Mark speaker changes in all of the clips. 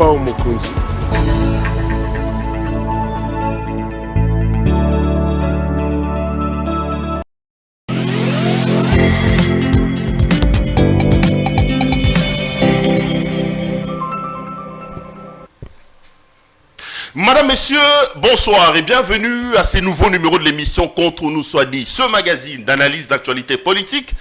Speaker 1: Fao Mokonzi.
Speaker 2: Madame, Messieurs, bonsoir et bienvenue à ces nouveaux numéros de l'émission Contre nous soit dit, ce magazine d'analyse d'actualité politique,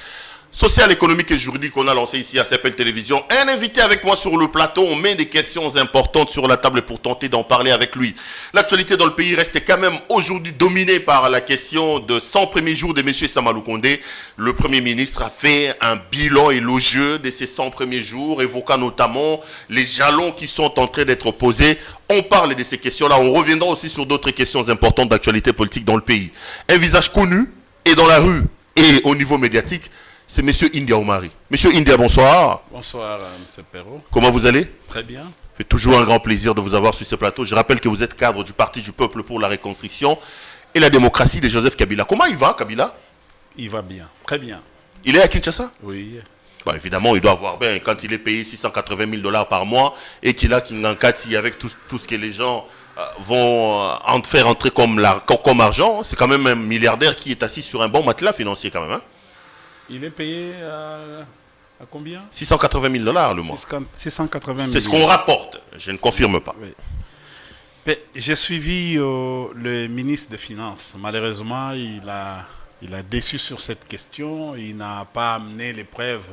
Speaker 2: sociale, économique et juridique qu'on a lancé ici à CPL Télévision. Un invité avec moi sur le plateau, on met des questions importantes sur la table pour tenter d'en parler avec lui. L'actualité dans le pays reste quand même aujourd'hui dominée par la question de 100 premiers jours de M. Samalou Condé. Le Premier ministre a fait un bilan élogieux de ces 100 premiers jours, évoquant notamment les jalons qui sont en train d'être posés. On parle de ces questions-là. On reviendra aussi sur d'autres questions importantes d'actualité politique dans le pays. Un visage connu, et dans la rue, et au niveau médiatique, c'est M. India Oumari. M. India, bonsoir.
Speaker 3: Bonsoir, M. Perrault.
Speaker 2: Comment vous allez?
Speaker 3: Très bien.
Speaker 2: C'est toujours un grand plaisir de vous avoir sur ce plateau. Je rappelle que vous êtes cadre du Parti du Peuple pour la Reconstruction et la démocratie de Joseph Kabila. Comment il va, Kabila?
Speaker 3: Il va bien, très bien.
Speaker 2: Il est à Kinshasa?
Speaker 3: Oui.
Speaker 2: Bon, évidemment, il doit avoir bien, quand il est payé 680 000 $ par mois et qu'il a Kingankati avec tout ce que les gens vont en faire entrer comme argent, c'est quand même un milliardaire qui est assis sur un bon matelas financier quand même. Hein?
Speaker 3: Il est payé à combien?
Speaker 2: 680 000 $ le mois.
Speaker 3: 680 000.
Speaker 2: C'est ce qu'on rapporte, je ne confirme pas.
Speaker 3: Oui. J'ai suivi le ministre des Finances. Malheureusement, il a déçu sur cette question. Il n'a pas amené les preuves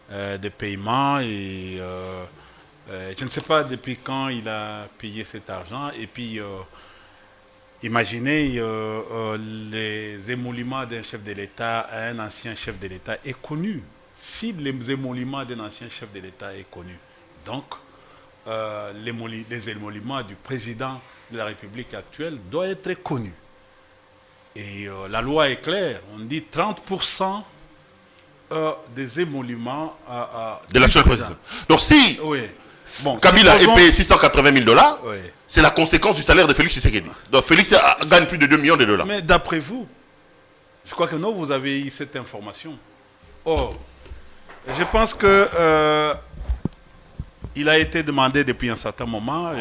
Speaker 3: de paiement. Et je ne sais pas depuis quand il a payé cet argent. Et puis, imaginez les émoluments d'un chef de l'État à un ancien chef de l'État est connu. Si les émoluments d'un ancien chef de l'État est connu, donc les émoluments du président de la République actuelle doivent être connus. Et la loi est claire, on dit 30% des émoluments
Speaker 2: de l'actuel président. Donc si
Speaker 3: oui. Bon,
Speaker 2: Kabila est payé 680 000 $,
Speaker 3: oui,
Speaker 2: c'est la conséquence du salaire de Félix Tshisekedi. Donc Félix gagne plus de 2 millions de $.
Speaker 3: Mais d'après vous, je crois que non, vous avez eu cette information. Or, je pense que il a été demandé depuis un certain moment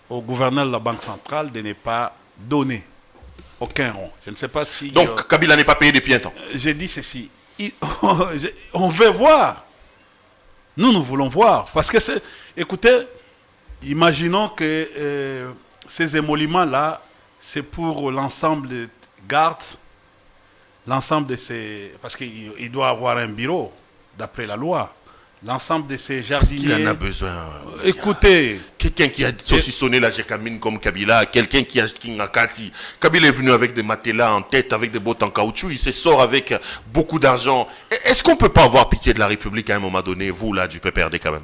Speaker 3: au gouverneur de la Banque centrale de ne pas donner aucun rond. Je ne sais pas si...
Speaker 2: Donc Kabila n'est pas payé depuis un temps.
Speaker 3: J'ai dit ceci. On veut voir. Nous voulons voir. Parce que, écoutez, imaginons que ces émoluments-là, c'est pour l'ensemble des gardes, l'ensemble de ces... Parce qu'il doit avoir un bureau, d'après la loi. L'ensemble de ces jardiniers...
Speaker 2: Il en a besoin.
Speaker 3: Écoutez...
Speaker 2: Quelqu'un qui a saucissonné la Gécamine comme Kabila, quelqu'un qui a Kingakati. Kabila est venu avec des matelas en tête, avec des bottes en caoutchouc, il se sort avec beaucoup d'argent. Est-ce qu'on ne peut pas avoir pitié de la République à un moment donné, vous là, du PPRD quand même?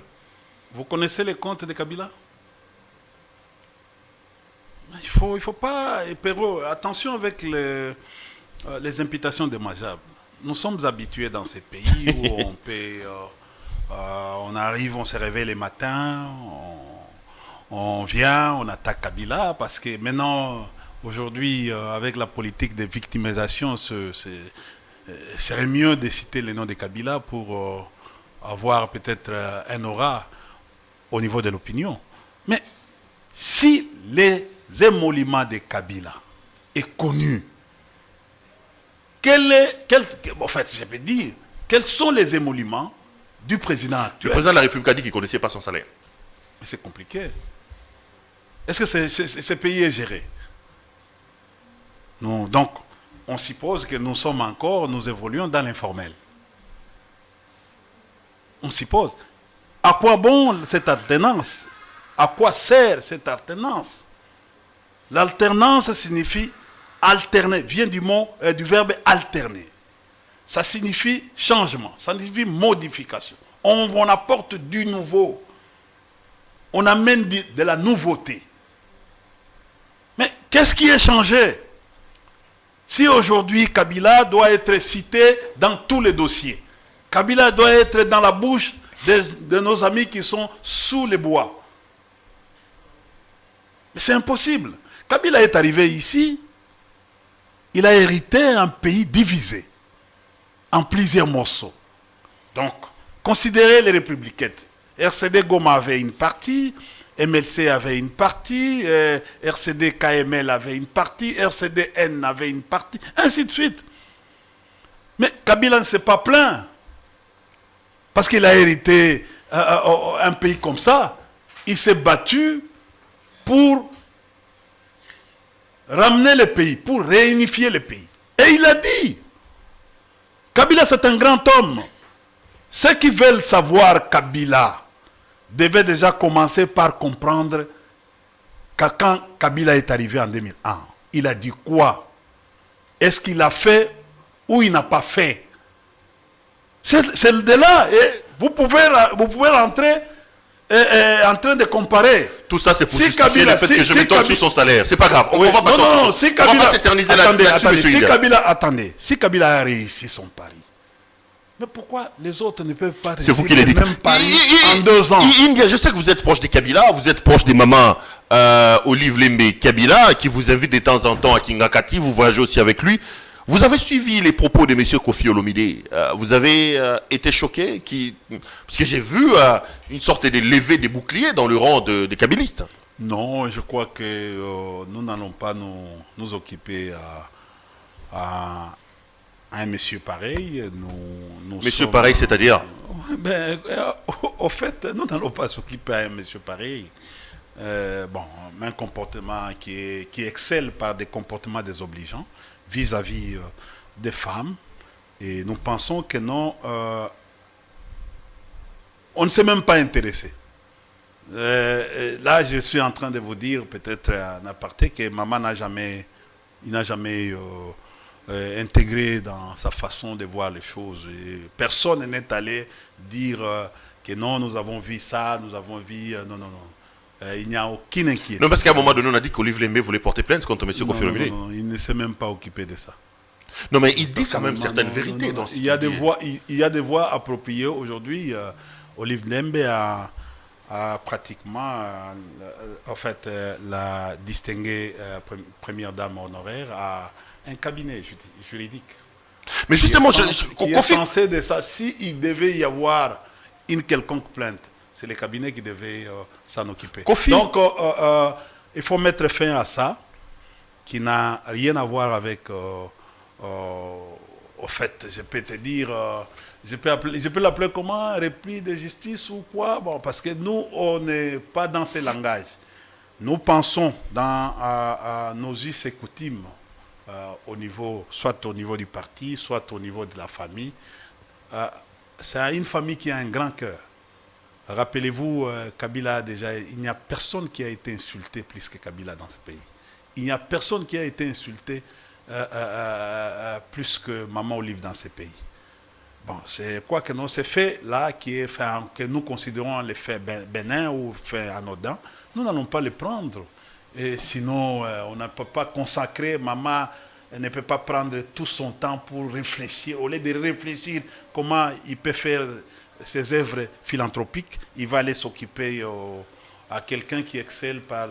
Speaker 3: Vous connaissez les comptes de Kabila? Il faut pas... Perrault, attention avec les imputations dommageables. Nous sommes habitués dans ces pays où on peut... on arrive, on se réveille les matins, on vient, on attaque Kabila, parce que maintenant, aujourd'hui, avec la politique de victimisation, serait mieux de citer le nom de Kabila pour avoir peut-être un aura au niveau de l'opinion. Mais si les émoluments de Kabila est connu, en fait, je peux dire, quels sont les émoluments du président actuel?
Speaker 2: Le président de la République a dit qu'il ne connaissait pas son salaire.
Speaker 3: Mais c'est compliqué. Est-ce que ce pays est géré? Non. Donc, on suppose que nous évoluons dans l'informel. On suppose. À quoi bon cette alternance? À quoi sert cette alternance? L'alternance signifie alterner, vient du verbe alterner. Ça signifie changement, ça signifie modification. On apporte du nouveau. On amène de la nouveauté. Mais qu'est-ce qui est changé? Si aujourd'hui Kabila doit être cité dans tous les dossiers, Kabila doit être dans la bouche de nos amis qui sont sous les bois. Mais c'est impossible. Kabila est arrivé ici, il a hérité un pays divisé en plusieurs morceaux. Donc, considérez les républicains. RCD Goma avait une partie, MLC avait une partie, RCD KML avait une partie, RCDN avait une partie, ainsi de suite. Mais Kabila ne s'est pas plaint. Parce qu'il a hérité un pays comme ça. Il s'est battu pour ramener le pays, pour réunifier le pays. Et il a dit, Kabila c'est un grand homme. Ceux qui veulent savoir Kabila devaient déjà commencer par comprendre que quand Kabila est arrivé en 2001, il a dit quoi? Est-ce qu'il a fait ou il n'a pas fait? C'est de là. Et vous pouvez rentrer en train de comparer.
Speaker 2: Tout ça, c'est pour justifier le fait que je m'étonne sur son salaire. C'est pas grave. On va pas s'éterniser là-dessus.
Speaker 3: Si Kabila a réussi son pari, mais pourquoi les autres ne peuvent pas réussir?
Speaker 2: C'est vous qui l'avez dit.
Speaker 3: Même pari en 2 ans.
Speaker 2: India, je sais que vous êtes proche des Kabila, vous êtes proche des mamans Olive Lembe Kabila, qui vous invite de temps en temps à Kingakati, vous voyagez aussi avec lui. Vous avez suivi les propos de M. Kofi Olomide. Vous avez été choqué parce que j'ai vu une sorte de levée des boucliers dans le rang des kabilistes.
Speaker 3: Non, je crois que nous n'allons pas nous occuper à un monsieur pareil.
Speaker 2: Monsieur pareil, c'est-à-dire
Speaker 3: au fait, nous n'allons pas s'occuper à un monsieur pareil. Un comportement qui excelle par des comportements désobligeants vis-à-vis des femmes. Et nous pensons que non, on ne s'est même pas intéressé. Là, je suis en train de vous dire, peut-être en aparté, que maman n'a jamais intégré dans sa façon de voir les choses. Et personne n'est allé dire que non, nous avons vu ça, nous avons vu... non. Il n'y a aucune inquiétude.
Speaker 2: Non, parce qu'à un moment donné, on a dit qu'Olive Lembe voulait porter plainte contre M. Kofi Olomide.
Speaker 3: Non, il ne s'est même pas occupé de ça.
Speaker 2: Non, mais il dit quand même certaines vérités dans ce qu'il dit.
Speaker 3: Il y a des voix appropriées aujourd'hui. Olive Lembe a pratiquement, la distinguée première dame honoraire à un cabinet juridique.
Speaker 2: Mais justement,
Speaker 3: il est censé de ça. S'il devait y avoir une quelconque plainte, c'est les cabinets qui devaient s'en occuper. Donc, il faut mettre fin à ça, qui n'a rien à voir avec, au fait, je peux te dire, je peux l'appeler comment, repli de justice ou quoi, bon, parce que nous, on n'est pas dans ces langages. Nous pensons dans nos us et coutumes, soit au niveau du parti, soit au niveau de la famille. C'est une famille qui a un grand cœur. Rappelez-vous, Kabila déjà, il n'y a personne qui a été insulté plus que Kabila dans ce pays. Il n'y a personne qui a été insulté plus que Maman Olive dans ce pays. Bon, c'est quoi que non, ces faits-là que nous considérons les faits bénins ou faits anodins, nous n'allons pas les prendre. Et sinon, on ne peut pas consacrer, maman ne peut pas prendre tout son temps pour réfléchir. Au lieu de réfléchir comment il peut faire ses œuvres philanthropiques, il va aller s'occuper à quelqu'un qui excelle par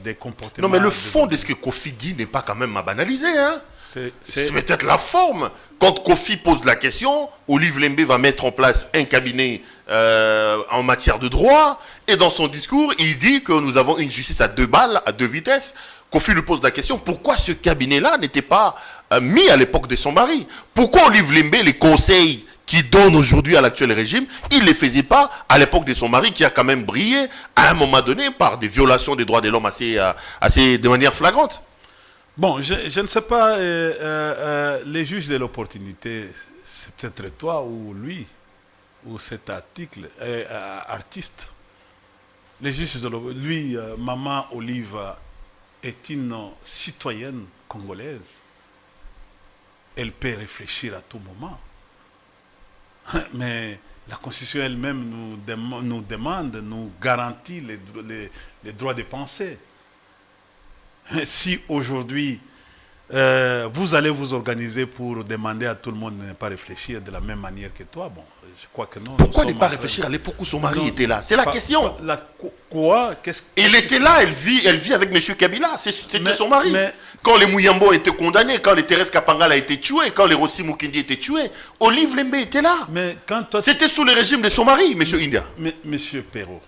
Speaker 3: des comportements...
Speaker 2: Non, mais le fond de ce que Kofi dit n'est pas quand même à banaliser. Hein?
Speaker 3: C'est
Speaker 2: peut-être la forme. Quand Kofi pose la question, Olive Lembe va mettre en place un cabinet en matière de droit, et dans son discours, il dit que nous avons une justice à 2 balles, à 2 vitesses. Kofi lui pose la question, pourquoi ce cabinet-là n'était pas mis à l'époque de son mari? Pourquoi Olive Lembe, les conseils qu'il donne aujourd'hui à l'actuel régime, il ne les faisait pas à l'époque de son mari, qui a quand même brillé à un moment donné par des violations des droits de l'homme de manière flagrante?
Speaker 3: Bon, je ne sais pas, les juges de l'opportunité, c'est peut-être toi ou lui, ou cet article, artiste. Les juges de l'opportunité, lui, Maman Olive est une citoyenne congolaise. Elle peut réfléchir à tout moment. Mais la Constitution elle-même nous demande, nous garantit les droits de penser. Si aujourd'hui, vous allez vous organiser pour demander à tout le monde de ne pas réfléchir de la même manière que toi, bon, Je crois que non.
Speaker 2: Pourquoi ne pas réfléchir à l'époque où son mari était là? C'est la question.
Speaker 3: Quoi?
Speaker 2: Il était là, elle vit avec M. Kabila. C'était son mari.
Speaker 3: Mais,
Speaker 2: quand les Mouyambo étaient condamnés, quand les Thérèse Kapangala a été tués, quand les Rossi Mukindi étaient tués, Olive Lembe était là. C'était sous le régime de son mari, M. India.
Speaker 3: Mais, M. Perrault,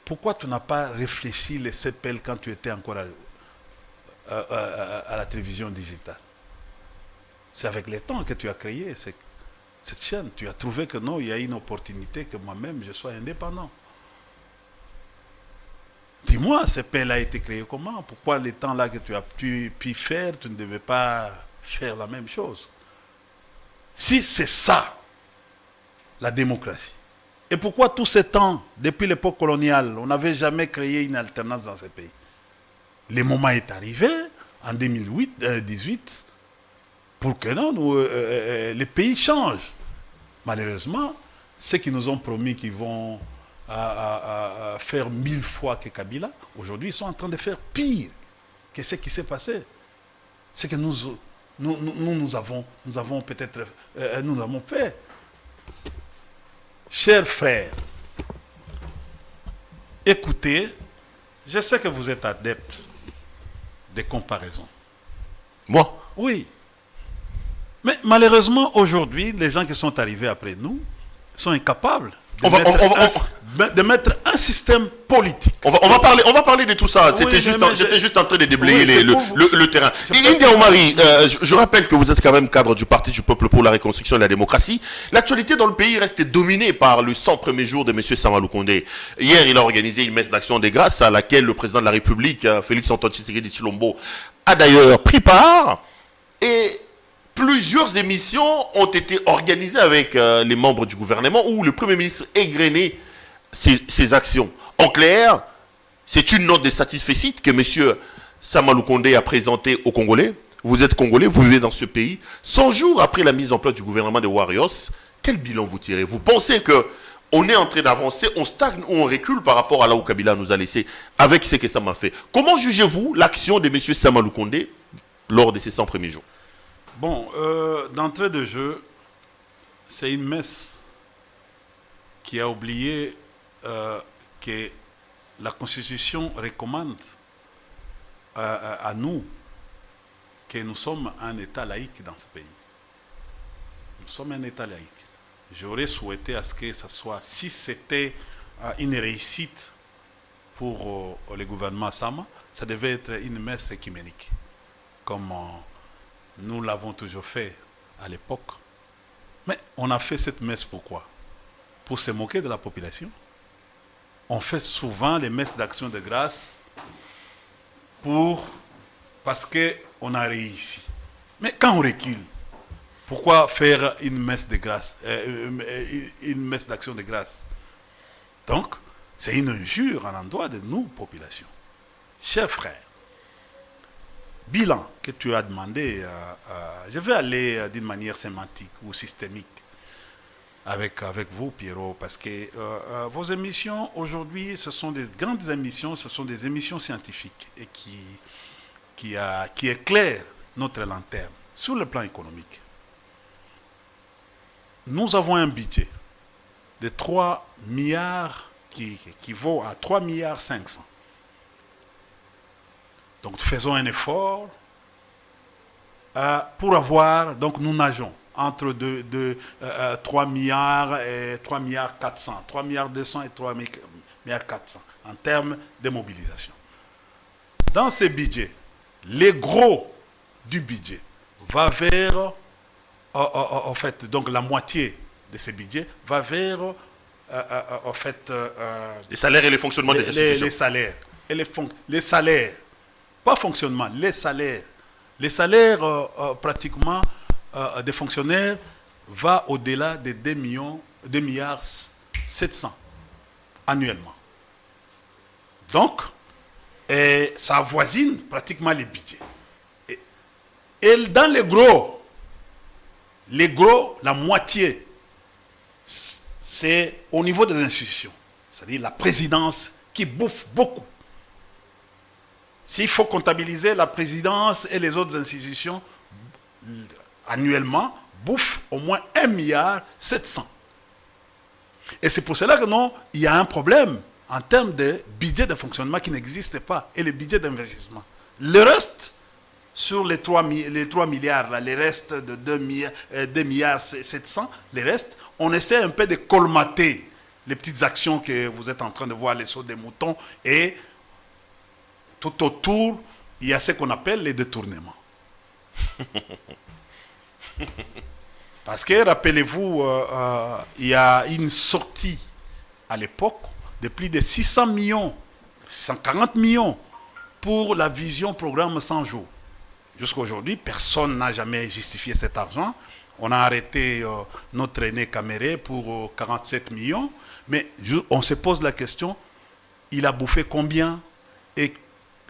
Speaker 3: pourquoi tu n'as pas réfléchi les CPL quand tu étais encore à la télévision digitale? C'est avec les temps que tu as créé cette chaîne. Tu as trouvé que non, il y a une opportunité que moi-même je sois indépendant. Dis-moi, CPL a été créé comment? Pourquoi les temps là que tu as pu faire, tu ne devais pas faire la même chose? Si c'est ça, la démocratie, et pourquoi tous ces temps, depuis l'époque coloniale, on n'avait jamais créé une alternance dans ces pays? Le moment est arrivé, en 2018, pour que non, les pays changent. Malheureusement, ceux qui nous ont promis qu'ils vont faire 1000 fois que Kabila, aujourd'hui, ils sont en train de faire pire que ce qui s'est passé. C'est que nous avons peut-être, nous avons fait. Chers frères, écoutez, je sais que vous êtes adeptes des comparaisons.
Speaker 2: Moi?
Speaker 3: Oui. Mais malheureusement, aujourd'hui, les gens qui sont arrivés après nous sont incapables de mettre un système politique.
Speaker 2: On va parler de tout ça. J'étais juste en train de déblayer le terrain. India Omari, je rappelle que vous êtes quand même cadre du Parti du Peuple pour la Reconstruction et la Démocratie. L'actualité dans le pays reste dominée par le 100 premier jour de M. Samalou Condé. Hier, il a organisé une messe d'action des grâces à laquelle le président de la République, Félix Antoine Tshisekedi Tshilombo, a d'ailleurs pris part. Et plusieurs émissions ont été organisées avec les membres du gouvernement où le Premier ministre égrenait ses actions. En clair, c'est une note de satisfecit que M. Samalou Condé a présentée aux Congolais. Vous êtes Congolais, vous vivez dans ce pays. 100 jours après la mise en place du gouvernement de Warriors, quel bilan vous tirez? Vous pensez qu'on est en train d'avancer, on stagne ou on recule par rapport à là où Kabila nous a laissé avec ce que ça m'a fait? Comment jugez-vous l'action de M. Samalou Condé lors de ces 100 premiers jours?
Speaker 3: Bon, d'entrée de jeu, c'est une messe qui a oublié que la Constitution recommande à nous que nous sommes un État laïque dans ce pays. Nous sommes un État laïque. J'aurais souhaité à ce que ça soit, si c'était une réussite pour le gouvernement Sama, ça devait être une messe écuménique, comme nous l'avons toujours fait à l'époque. Mais on a fait cette messe pourquoi? Pour se moquer de la population. On fait souvent les messes d'action de grâce parce qu'on a réussi. Mais quand on recule, pourquoi faire une messe de grâce, une messe d'action de grâce? Donc, c'est une injure à l'endroit de nous, population. Chers frères, bilan que tu as demandé, je vais aller d'une manière sémantique ou systémique avec vous, Pierrot, parce que vos émissions aujourd'hui, ce sont des grandes émissions, ce sont des émissions scientifiques et qui éclairent notre lanterne sur le plan économique. Nous avons un budget de 3 milliards qui vaut à 3 milliards 500. Donc faisons un effort pour avoir, donc nous nageons entre 3 milliards et 3 milliards 400, 3 milliards 200 et 3 milliards 400 en termes de mobilisation. Dans ce budget, les gros du budget va vers, en fait, donc la moitié de ce budget va vers, en fait,
Speaker 2: les salaires et le fonctionnement des institutions.
Speaker 3: Les salaires. Et les salaires. Pas fonctionnement, les salaires. Les salaires pratiquement des fonctionnaires va au-delà de 2 milliards 700 annuellement. Donc, ça avoisine pratiquement les budgets. Et dans les gros, la moitié, c'est au niveau des institutions. C'est-à-dire la présidence qui bouffe beaucoup. S'il faut comptabiliser la présidence et les autres institutions, annuellement, bouffent au moins 1 milliard 700. Et c'est pour cela que non, il y a un problème en termes de budget de fonctionnement qui n'existe pas et le budget d'investissement. Le reste, sur les 3 milliards, là, les restes de 2 milliards 700, les restes, on essaie un peu de colmater les petites actions que vous êtes en train de voir, les sauts des moutons, et tout autour, il y a ce qu'on appelle les détournements. Parce que, rappelez-vous, il y a une sortie à l'époque de plus de 600 millions, 140 millions pour la vision programme 100 jours. Jusqu'à aujourd'hui, personne n'a jamais justifié cet argent. On a arrêté notre aîné Caméré pour 47 millions. Mais on se pose la question, il a bouffé combien? Et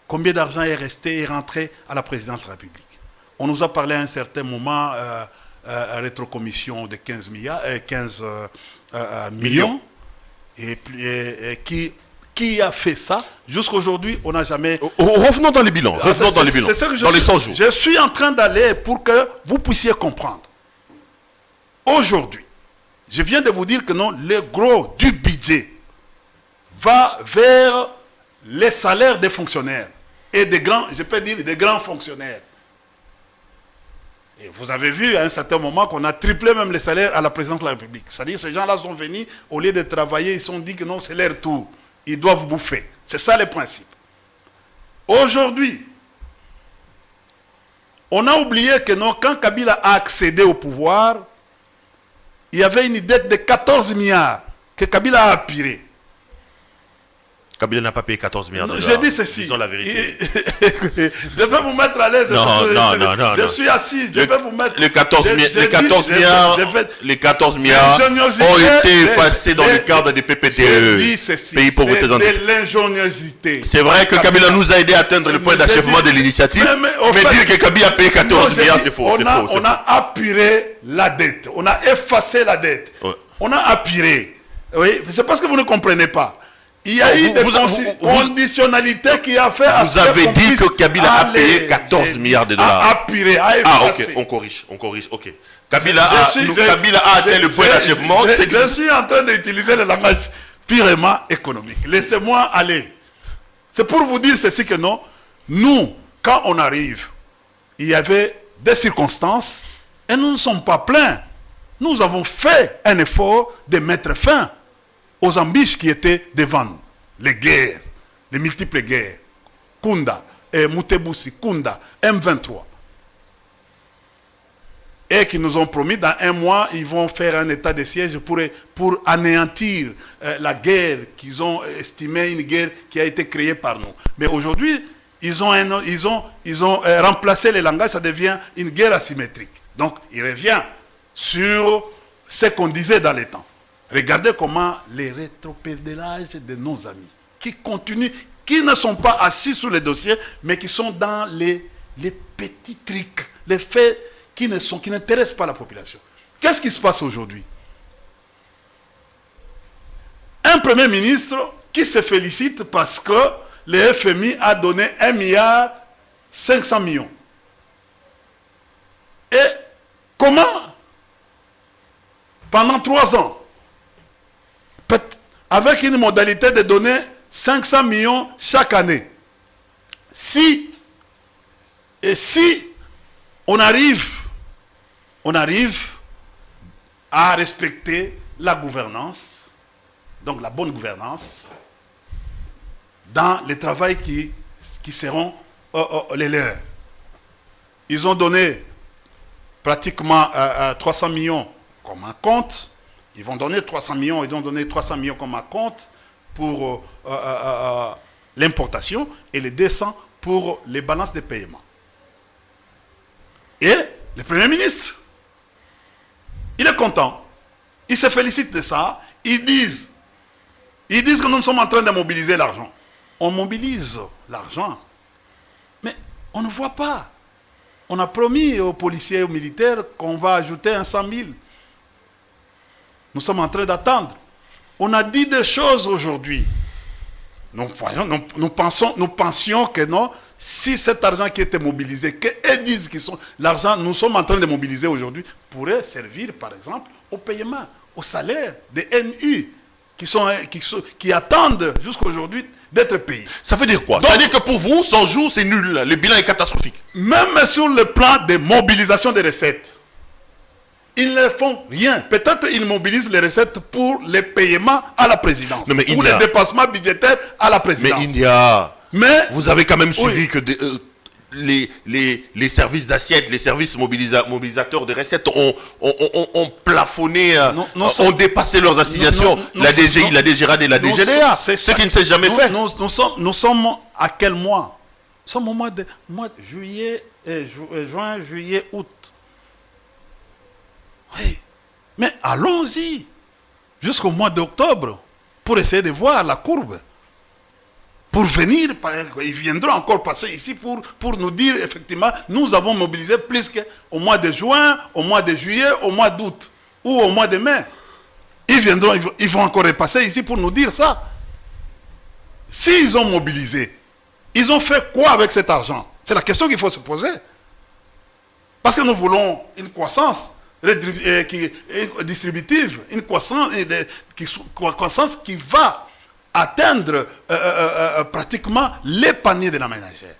Speaker 3: combien d'argent est resté et rentré à la présidence de la République? On nous a parlé à un certain moment, rétrocommission de 15 millions. Et qui a fait ça? Jusqu'à aujourd'hui, on n'a jamais...
Speaker 2: Revenons dans les bilans. Revenons dans les bilans. Dans les 100 jours.
Speaker 3: Je suis en train d'aller pour que vous puissiez comprendre. Aujourd'hui, je viens de vous dire que non, le gros du budget va vers les salaires des fonctionnaires et des grands, je peux dire des grands fonctionnaires. Et vous avez vu à un certain moment qu'on a triplé même les salaires à la présidence de la République. C'est-à-dire que ces gens-là sont venus, au lieu de travailler, ils se sont dit que non, c'est leur tour. Ils doivent bouffer. C'est ça le principe. Aujourd'hui, on a oublié que non, quand Kabila a accédé au pouvoir, il y avait une dette de 14 milliards que Kabila a apurée.
Speaker 2: Kabila n'a pas payé 14 milliards de dollars.
Speaker 3: J'ai dit ceci.
Speaker 2: Disons la vérité.
Speaker 3: Je vais vous mettre à l'aise.
Speaker 2: Non.
Speaker 3: Je suis assis. Je vais vous mettre...
Speaker 2: Les 14 milliards ont été effacés dans le cadre des PPTE. Pays pauvreté dans
Speaker 3: de l'ingéniosité.
Speaker 2: C'est vrai que Kabila nous a aidé à atteindre le point d'achèvement de l'initiative. Mais dire que Kabila a payé 14 milliards, c'est faux.
Speaker 3: On a apuré la dette. On a effacé la dette. On a apuré. Oui, c'est parce que vous ne comprenez pas. Il y a eu des conditionnalités qui a fait...
Speaker 2: Vous avez dit que Kabila a payé 14 milliards de dollars.
Speaker 3: A apuré, a effacé.
Speaker 2: Ok, on corrige, ok. Kabila a atteint le point d'achèvement.
Speaker 3: Je suis en train d'utiliser le langage purement économique. Laissez-moi aller. C'est pour vous dire ceci que non, nous, quand on arrive, il y avait des circonstances et nous ne sommes pas pleins. Nous avons fait un effort de mettre fin aux embûches qui étaient devant nous. Les guerres, les multiples guerres. Kunda, Mutebousi, Kunda, M23. Et qui nous ont promis, dans 1 mois, ils vont faire un état de siège pour anéantir la guerre qu'ils ont estimée, une guerre qui a été créée par nous. Mais aujourd'hui, ils ont remplacé les langages, ça devient une guerre asymétrique. Donc, il revient sur ce qu'on disait dans les temps. Regardez comment les rétropédalages de nos amis, qui continuent, qui ne sont pas assis sur les dossiers, mais qui sont dans les petits trucs, les faits qui n'intéressent pas la population. Qu'est-ce qui se passe aujourd'hui? Un premier ministre qui se félicite parce que le FMI a donné 1,5 milliard. Et comment, pendant 3 ans, avec une modalité de donner 500 millions chaque année. Si on arrive à respecter la gouvernance, donc la bonne gouvernance, dans les travaux qui seront les leurs. Ils ont donné pratiquement 300 millions comme un compte. Ils vont donner 300 millions, ils vont donner 300 millions comme un compte pour l'importation et les 200 pour les balances de paiement. Et le Premier ministre, il est content. Il se félicite de ça. Ils disent que nous sommes en train de mobiliser l'argent. On mobilise l'argent, mais on ne voit pas. On a promis aux policiers et aux militaires qu'on va ajouter 100 000. Nous sommes en train d'attendre. On a dit des choses aujourd'hui. Nous pensions que non, si cet argent qui était mobilisé, qu'elles disent qu'ils sont l'argent, nous sommes en train de mobiliser aujourd'hui, pourrait servir par exemple au paiement, au salaire des NU qui attendent jusqu'à aujourd'hui d'être payés.
Speaker 2: Ça veut dire quoi? Ça veut dire que pour vous, 100 jours, c'est nul. Le bilan est catastrophique.
Speaker 3: Même sur le plan de mobilisation des recettes, ils ne font rien. Peut-être ils mobilisent les recettes pour les paiements à la présidence.
Speaker 2: Non, mais
Speaker 3: ou les dépassements budgétaires à la présidence.
Speaker 2: Mais India,
Speaker 3: mais
Speaker 2: vous avez quand même suivi que les services d'assiette, les services mobilisateurs de recettes ont plafonné, ont dépassé leurs assignations. La DGI, la DGRAD et la DGDA. Ce qui ne s'est jamais fait.
Speaker 3: Nous sommes à quel mois? Nous sommes au mois de juillet, juin, juillet, août. Oui. Mais allons-y jusqu'au mois d'octobre pour essayer de voir la courbe. Pour venir, ils viendront encore passer ici pour nous dire effectivement, nous avons mobilisé plus qu'au mois de juin, au mois de juillet, au mois d'août ou au mois de mai. Ils viendront, ils vont encore repasser ici pour nous dire ça. S'ils ont mobilisé, ils ont fait quoi avec cet argent? C'est la question qu'il faut se poser. Parce que nous voulons une croissance distributive, une croissance qui va atteindre pratiquement les paniers de la ménagère.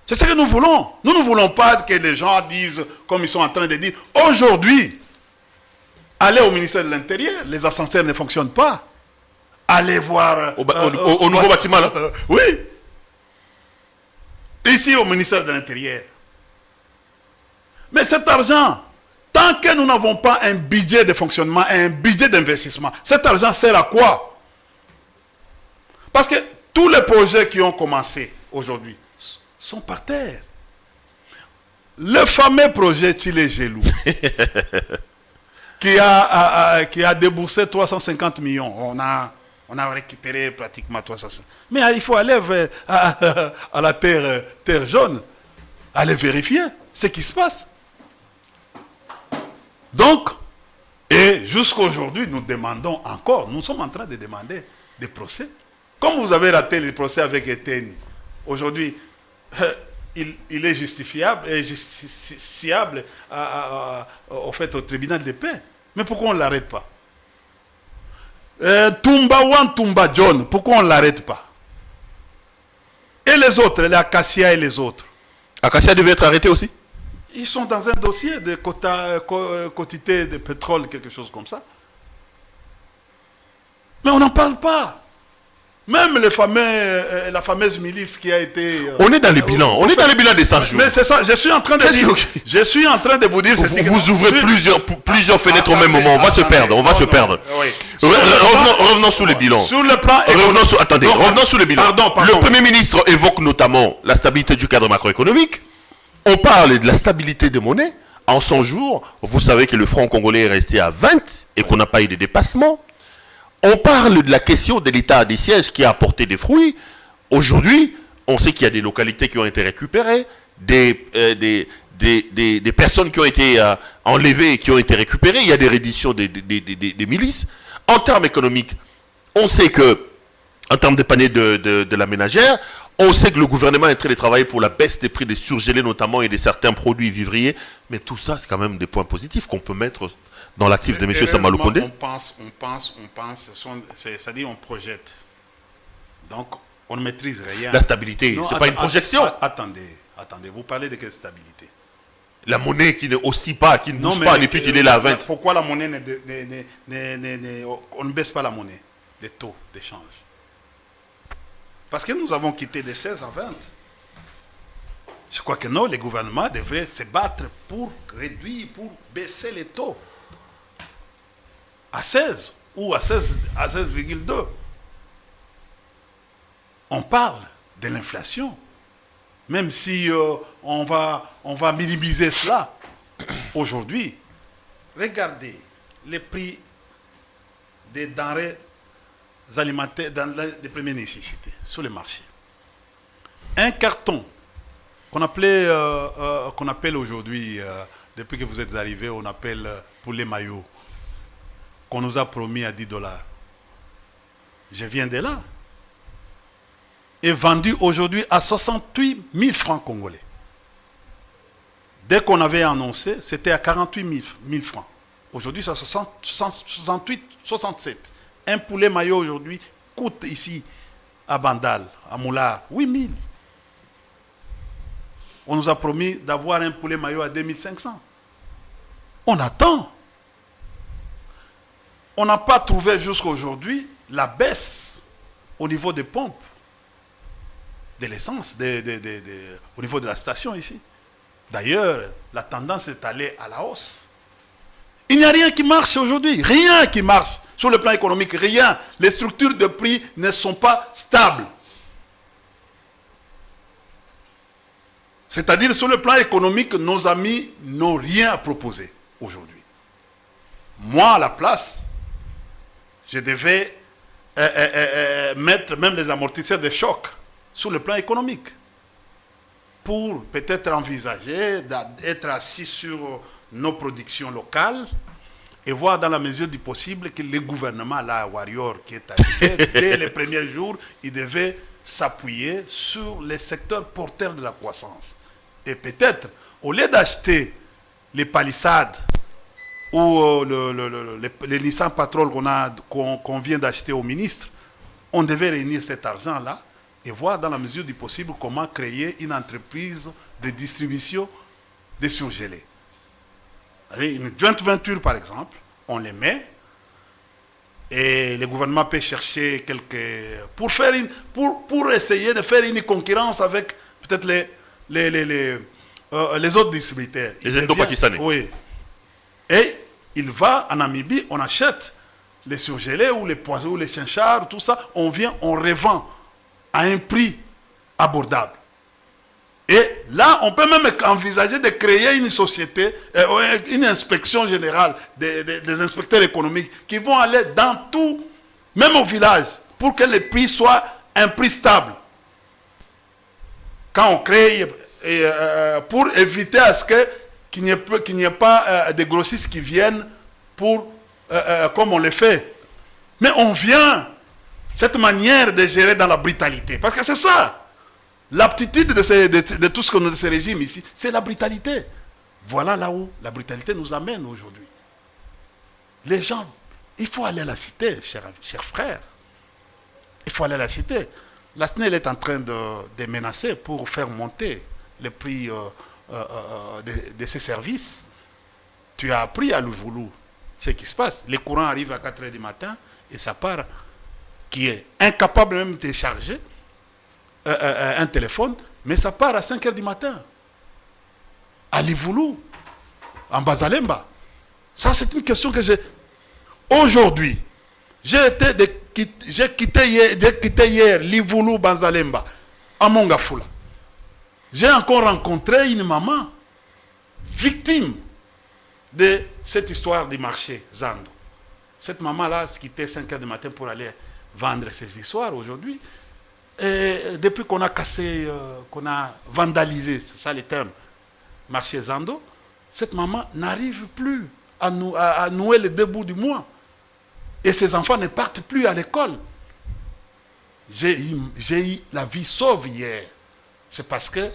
Speaker 3: C'est ce que nous voulons. Nous ne voulons pas que les gens disent, comme ils sont en train de dire, aujourd'hui, allez au ministère de l'Intérieur, les ascenseurs ne fonctionnent pas. Allez voir...
Speaker 2: Au nouveau bâtiment, là
Speaker 3: oui. Ici, au ministère de l'Intérieur. Mais cet argent, tant que nous n'avons pas un budget de fonctionnement, un budget d'investissement, cet argent sert à quoi? Parce que tous les projets qui ont commencé aujourd'hui sont par terre. Le fameux projet Chile-Gelou, qui a déboursé 350 millions, on a récupéré pratiquement 350. Mais il faut aller à la terre jaune, aller vérifier ce qui se passe. Donc, et jusqu'à aujourd'hui, nous demandons encore, nous sommes en train de demander des procès. Comme vous avez raté les procès avec Eteni, aujourd'hui, il est justifiable et justiciable au fait au tribunal de paix. Mais pourquoi on ne l'arrête pas? Tumba John, pourquoi on ne l'arrête pas? Et les autres, les Acacia et les autres.
Speaker 2: Acacia devait être arrêté aussi?
Speaker 3: Ils sont dans un dossier de quantité de pétrole, quelque chose comme ça. Mais on n'en parle pas. Même la fameuse milice qui a été...
Speaker 2: on est dans les bilans. On est dans les bilans des 100 jours.
Speaker 3: Mais c'est ça, je suis en train de dire... Je suis en train de vous dire...
Speaker 2: Vous ouvrez plusieurs fenêtres au même moment. On va se perdre. On va se perdre.
Speaker 3: Oui.
Speaker 2: Revenons sur les bilans.
Speaker 3: Sur le plan...
Speaker 2: Revenons sur les bilans. Le Premier ministre évoque notamment la stabilité du cadre macroéconomique. On parle de la stabilité des monnaies. En 100 jours, vous savez que le franc congolais est resté à 20 et qu'on n'a pas eu de dépassement. On parle de la question de l'état des sièges qui a apporté des fruits. Aujourd'hui, on sait qu'il y a des localités qui ont été récupérées, des personnes qui ont été enlevées et qui ont été récupérées. Il y a des redditions des milices. En termes économiques, on sait que, en termes de panier de la ménagère, on sait que le gouvernement est en train de travailler pour la baisse des prix des surgelés notamment et de certains produits vivriers. Mais tout ça, c'est quand même des points positifs qu'on peut mettre dans l'actif de M. Sama Lukonde.
Speaker 3: On pense, c'est-à-dire on projette. Donc, on ne maîtrise rien.
Speaker 2: La stabilité, ce n'est pas une projection.
Speaker 3: Attendez, vous parlez de quelle stabilité?
Speaker 2: La monnaie qui ne oscille pas, qui ne bouge pas depuis qu'il est là à 20.
Speaker 3: Pourquoi la monnaie on ne baisse pas la monnaie, les taux d'échange? Parce que nous avons quitté de 16 à 20. Je crois que non, les gouvernements devraient se battre pour réduire, pour baisser les taux à 16 ou à 16,2. On parle de l'inflation. Même si on va minimiser cela. Aujourd'hui, regardez les prix des denrées alimentaires de première nécessité sur le marché. Un carton qu'on appelle aujourd'hui, depuis que vous êtes arrivés, on appelle poulet maillot, qu'on nous a promis à 10 $. Je viens de là. Est vendu aujourd'hui à 68 000 francs congolais. Dès qu'on avait annoncé, c'était à 48 000 francs. Aujourd'hui, c'est 68, 67. Un poulet maillot aujourd'hui coûte ici, à Bandal, à Moulard, 8 000. On nous a promis d'avoir un poulet maillot à 2500. On attend. On n'a pas trouvé jusqu'à aujourd'hui la baisse au niveau des pompes, de l'essence, au niveau de la station ici. D'ailleurs, la tendance est allée à la hausse. Il n'y a rien qui marche aujourd'hui. Rien qui marche sur le plan économique. Rien. Les structures de prix ne sont pas stables. C'est-à-dire, sur le plan économique, nos amis n'ont rien à proposer aujourd'hui. Moi, à la place, je devais mettre même les amortisseurs de choc sur le plan économique pour peut-être envisager d'être assis sur nos productions locales et voir dans la mesure du possible que le gouvernement, là, Warrior, qui est arrivé, dès les premiers jours, il devait s'appuyer sur les secteurs porteurs de la croissance. Et peut-être, au lieu d'acheter les palissades ou les Nissan Patrol qu'on vient d'acheter au ministre, on devait réunir cet argent-là et voir dans la mesure du possible comment créer une entreprise de distribution des surgelés. Une joint venture, par exemple, on les met et le gouvernement peut chercher pour essayer de faire une concurrence avec peut-être les autres distributeurs.
Speaker 2: Les Indo-Pakistanais.
Speaker 3: Oui. Et il va en Namibie, on achète les surgelés ou les poisons ou les chinchards, tout ça, on vient, on revend à un prix abordable. Et là, on peut même envisager de créer une société, une inspection générale des inspecteurs économiques qui vont aller dans tout, même au village, pour que les prix soient un prix stable. Quand on crée, pour éviter à ce qu'il n'y ait pas des grossistes qui viennent comme on le fait. Mais on vient, cette manière de gérer dans la brutalité. Parce que c'est ça. L'aptitude de tout ce régime ici, c'est la brutalité. Voilà là où la brutalité nous amène aujourd'hui. Les gens, il faut aller à la cité, chers frères. Il faut aller à la cité. La SNEL est en train de menacer pour faire monter le prix de ses services. Tu as appris à Louvoulou ce qui se passe. Les courants arrivent à 4 h du matin et ça part, qui est incapable même de charger un téléphone, mais ça part à 5 h du matin. À Livoulou, en Bazalemba. Ça, c'est une question que j'ai. Aujourd'hui, j'ai quitté hier Livoulou, Bazalemba, à Mongafula. J'ai encore rencontré une maman victime de cette histoire du marché Zando. Cette maman-là quittait 5 h du matin pour aller vendre ses histoires aujourd'hui. Et depuis qu'on a cassé, qu'on a vandalisé, c'est ça le terme, marché Zando, cette maman n'arrive plus à nouer les 2 bouts du mois. Et ses enfants ne partent plus à l'école. J'ai eu la vie sauve hier. C'est parce que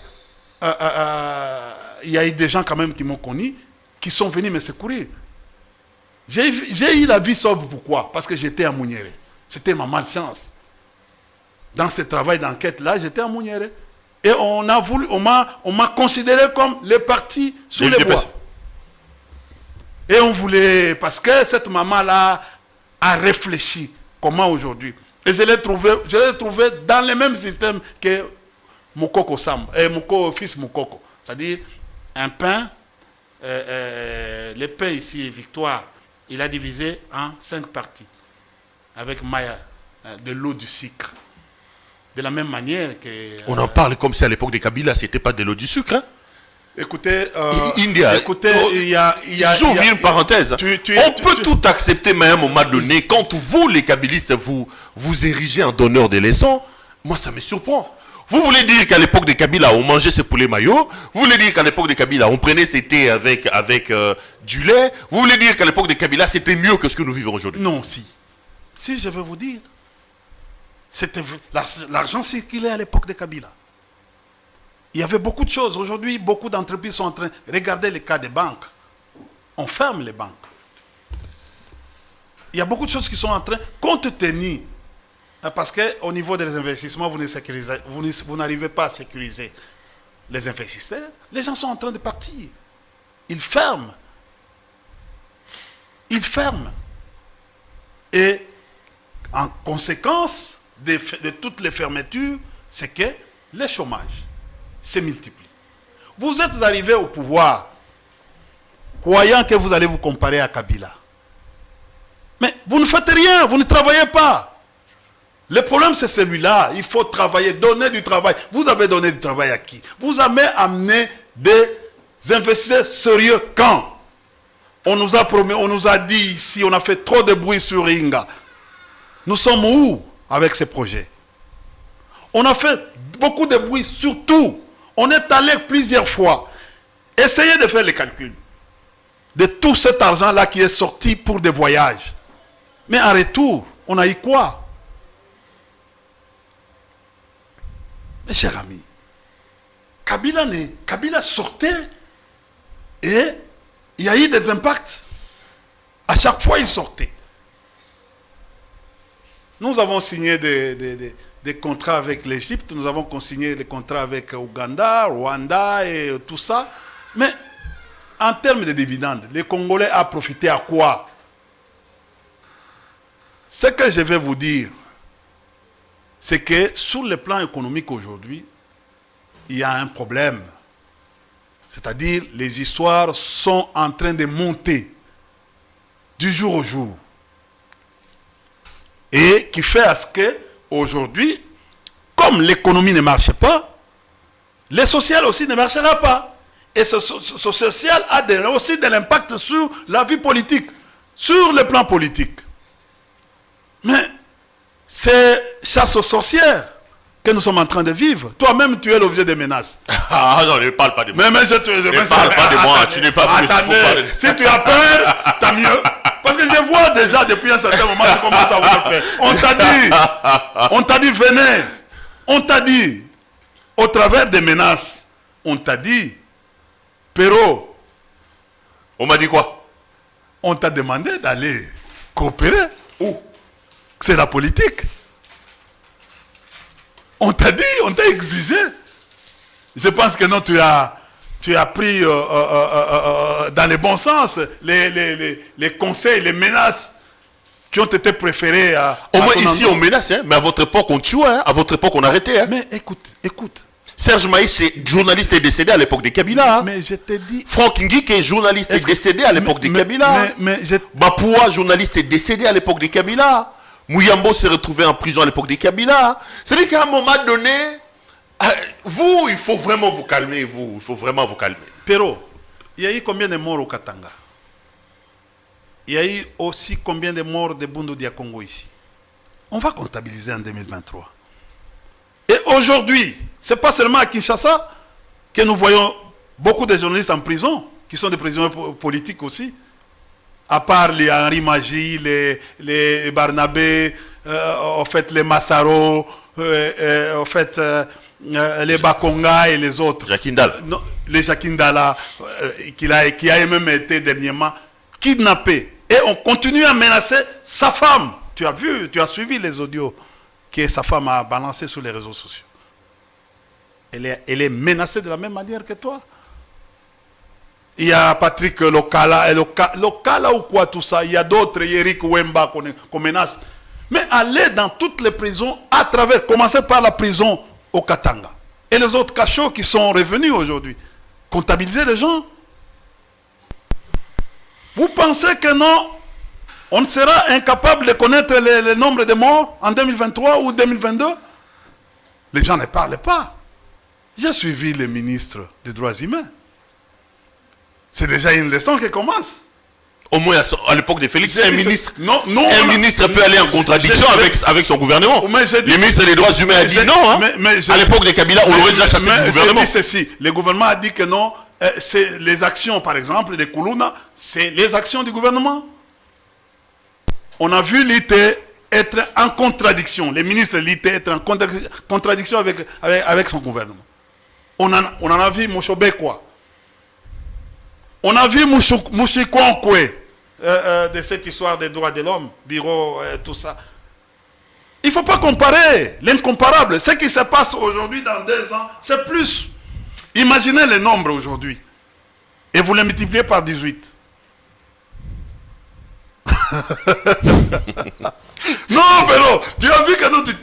Speaker 3: il y a eu des gens quand même qui m'ont connu, qui sont venus me secourir. J'ai eu la vie sauve, pourquoi? Parce que j'étais à Mouniéré. C'était ma malchance. Dans ce travail d'enquête-là, j'étais à Mouniéré. Et on m'a considéré comme le parti sous les bois. Et on voulait, parce que cette maman-là a réfléchi, comment aujourd'hui. Et je l'ai trouvé dans le même système que Moukoko Sam, fils Moukoko. C'est-à-dire, un pain, le pain ici, Victoire, il a divisé en 5 parties. Avec Maya, de l'eau, du sucre. De la même manière que...
Speaker 2: On en parle comme si à l'époque des Kabila, ce n'était pas de l'eau du sucre. Hein?
Speaker 3: Écoutez,
Speaker 2: j'ouvre une parenthèse. On peut tout accepter, mais à un moment donné, quand vous, les Kabilistes, vous érigez en donneur de leçons, moi, ça me surprend. Vous voulez dire qu'à l'époque des Kabila, on mangeait ses poulets maillots? Vous voulez dire qu'à l'époque des Kabila, on prenait ses thés avec du lait? Vous voulez dire qu'à l'époque des Kabila, c'était mieux que ce que nous vivons aujourd'hui?
Speaker 3: Non, si. Si, je vais vous dire. L'argent circulait à l'époque des Kabila. Il y avait beaucoup de choses. Aujourd'hui, beaucoup d'entreprises sont en train... Regardez le cas des banques. On ferme les banques. il y a beaucoup de choses qui sont en train, compte tenu, parce qu'au niveau des investissements, vous n'arrivez pas à sécuriser les investisseurs. Les gens sont en train de partir. Ils ferment. Ils ferment. Et en conséquence de toutes les fermetures, c'est que le chômage se multiplie. Vous êtes arrivé au pouvoir croyant que vous allez vous comparer à Kabila. Mais vous ne faites rien, vous ne travaillez pas. Le problème c'est celui-là, il faut travailler, donner du travail. Vous avez donné du travail à qui? Vous avez amené des investisseurs sérieux quand? On nous a promis, on nous a dit ici, on a fait trop de bruit sur Inga. Nous sommes où avec ces projets? On a fait beaucoup de bruit sur tout. On est allé plusieurs fois. Essayez de faire les calculs de tout cet argent-là qui est sorti pour des voyages. Mais en retour, on a eu quoi? Mes chers amis, Kabila sortait et il y a eu des impacts. À chaque fois, il sortait. Nous avons signé des contrats avec l'Égypte, nous avons signé des contrats avec Ouganda, Rwanda et tout ça. Mais en termes de dividendes, les Congolais ont profité à quoi? Ce que je vais vous dire, c'est que sur le plan économique aujourd'hui, il y a un problème. C'est-à-dire, les histoires sont en train de monter du jour au jour. Et qui fait à ce que, aujourd'hui, comme l'économie ne marche pas, le social aussi ne marchera pas. Et ce social a aussi de l'impact sur la vie politique, sur le plan politique. Mais c'est chasse aux sorcières que nous sommes en train de vivre. Toi-même, tu es l'objet des menaces.
Speaker 2: Ah non, ne parle pas de moi.
Speaker 3: Mais je
Speaker 2: ne parle pas de moi, tu n'es pas plus pour parler.
Speaker 3: Si tu as peur, tant mieux. Parce que je vois déjà depuis un certain moment, tu commences à avoir peur. On t'a dit, venez. On t'a dit, au travers des menaces, on t'a dit, Pero.
Speaker 2: On m'a dit quoi?
Speaker 3: On t'a demandé d'aller coopérer. Où? C'est la politique. On t'a dit, on t'a exigé. Je pense que non, tu as pris dans le bon sens les conseils, les menaces qui ont été préférées à...
Speaker 2: Au moins ici on menace, hein, mais à votre époque on tue, hein, à votre époque on arrêtait. Hein.
Speaker 3: Mais écoute.
Speaker 2: Serge Maïs, journaliste, est décédé à l'époque de Kabila. Hein.
Speaker 3: Mais je t'ai dit...
Speaker 2: Franck Ngik, journaliste, est décédé à l'époque de Kabila. Bapoua, journaliste, est décédé à l'époque de Kabila. Mouyambo s'est retrouvé en prison à l'époque de Kabila. C'est-à-dire qu'à un moment donné, vous, il faut vraiment vous calmer, vous. Il faut vraiment vous calmer.
Speaker 3: Pero, il y a eu combien de morts au Katanga? Il y a eu aussi combien de morts de Bundu Dia Congo ici? On va comptabiliser en 2023. Et aujourd'hui, ce n'est pas seulement à Kinshasa que nous voyons beaucoup de journalistes en prison, qui sont des prisonniers politiques aussi. À part les Henri Magie, les Barnabé, en fait les Massaro, en fait les Bakonga et les autres.
Speaker 2: Jacindala.
Speaker 3: Les Jacindala, qui a même été dernièrement kidnappé. Et on continue à menacer sa femme. Tu as vu, tu as suivi les audios que sa femme a balancés sur les réseaux sociaux. Elle est menacée de la même manière que toi. Il y a Patrick Lokala ou quoi tout ça. Il y a d'autres, Eric Wemba qu'on menace. Mais allez dans toutes les prisons à travers, commencez par la prison au Katanga. Et les autres cachots qui sont revenus aujourd'hui. Comptabiliser les gens. Vous pensez que non, on sera incapable de connaître le nombre de morts en 2023 ou 2022? Les gens ne parlent pas. J'ai suivi le ministre des Droits humains. C'est déjà une leçon qui commence.
Speaker 2: Au moins à l'époque de Félix, un ministre peut aller en contradiction avec son gouvernement. Le ministre des Droits humains a dit non. Hein. À l'époque de Kabila, on aurait déjà chassé le gouvernement.
Speaker 3: Je dis ceci, le gouvernement a dit que non, c'est les actions, par exemple, des Koulouna, c'est les actions du gouvernement. On a vu l'IT être en contradiction, les ministres de l'IT être en contradiction avec son gouvernement. On en a vu Moshobekwa. On a vu Mouchikwankwe, de cette histoire des droits de l'homme, bureau, tout ça. Il ne faut pas comparer l'incomparable. Ce qui se passe aujourd'hui dans 2 ans, c'est plus. Imaginez les nombres aujourd'hui. Et vous les multipliez par 18. Non, Péro, tu as vu que non, tu